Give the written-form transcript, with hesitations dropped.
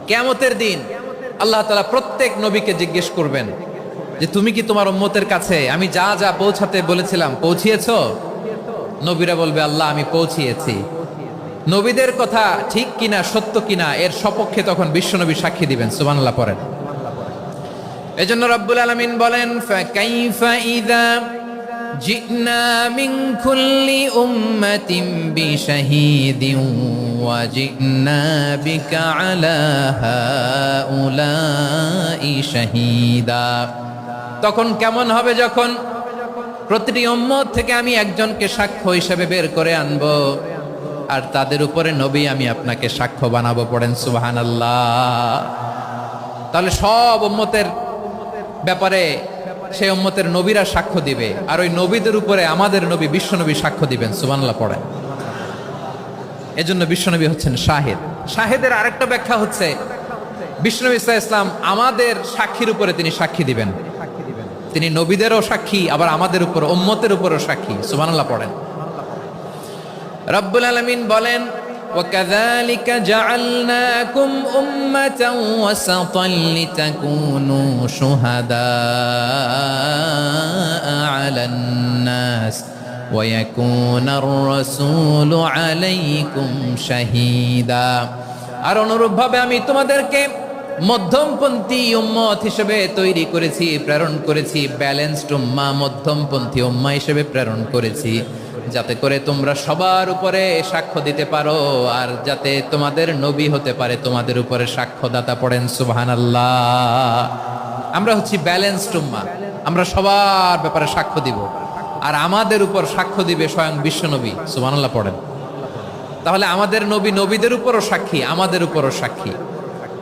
কিয়ামতের দিন আল্লাহ তাআলা প্রত্যেক নবীকে জিজ্ঞেস করবেন যে তুমি কি তোমার উম্মতের কাছে আমি যা যা পৌঁছাতে বলেছিলাম পৌঁছিয়েছো? নবীরা বলবে আল্লাহ আমি পৌঁছিয়েছি। নবীদের কথা ঠিক কিনা সত্য কিনা এর সপক্ষে তখন বিশ্বনবী সাক্ষী দিবেন। সুবহানাল্লাহ পড়েন। এজন্য রব্বুল আলামিন বলেন ফাকাইফা ইযা জিনা মিন কুল্লি উম্মাতিন বিশাহীদিন ওয়া জিনা বিকা আলা হাউলাই শাহীদা। তখন কেমন হবে যখন প্রতিটি উম্মত থেকে আমি একজনকে সাক্ষ্য হিসেবে বের করে আনবো, আর তাদের উপরে নবী আমি আপনাকে সাক্ষ্য বানাবো। পড়েন সুবহানাল্লাহ। তাহলে সব উম্মতের ব্যাপারে সেই উম্মতের নবীরা সাক্ষ্য দিবে, আর ওই নবীদের উপরে আমাদের নবী বিশ্বনবী সাক্ষ্য দিবেন। সুবহানাল্লাহ পড়েন। এজন্য বিশ্বনবী হচ্ছেন শাহিদ। শাহিদের আরেকটা ব্যাখ্যা হচ্ছে বিশ্বনবী সাল্লাল্লাহু আলাইহি ওয়াসাল্লাম আমাদের সাক্ষীর উপরে তিনি সাক্ষী দিবেন। তিনি নবীদেরও সাক্ষী, আবার আমাদের উপর উম্মতের উপরও সাক্ষী। সুবহানাল্লাহ পড়েন। রব্বুল আলামিন বলেন وَكَذَلِكَ جَعَلْنَاكُمْ أُمَّةً وَسَطًا لِتَكُونُوا شُهَدَاءَ عَلَى النَّاسِ وَيَكُونَ الرَّسُولُ عَلَيْكُمْ شَهِيدًا। আর অনুরূপভাবে আমি তোমাদেরকে মধ্যমপন্থী উম্মত হিসেবে তৈরি করেছি, প্রেরণ করেছি। ব্যালেন্সড উম্মাহ, মধ্যমপন্থী উম্মাহ হিসেবে প্রেরণ করেছি, যাতে করে তোমরা সবার উপরে সাক্ষ্য দিতে পারো, আর যাতে তোমাদের নবী হতে পারে তোমাদের উপরে সাক্ষ্যদাতা। পড়েন সুবহানাল্লাহ। আমরা হচ্ছি ব্যালেন্সড উম্মাহ, আমরা সবার ব্যাপারে সাক্ষ্য দিব, আর আমাদের উপর সাক্ষ্য দিবে স্বয়ং বিশ্বনবী। সুবহানাল্লাহ পড়েন। তাহলে আমাদের নবী নবীদের উপরও সাক্ষী, আমাদের উপরও সাক্ষী।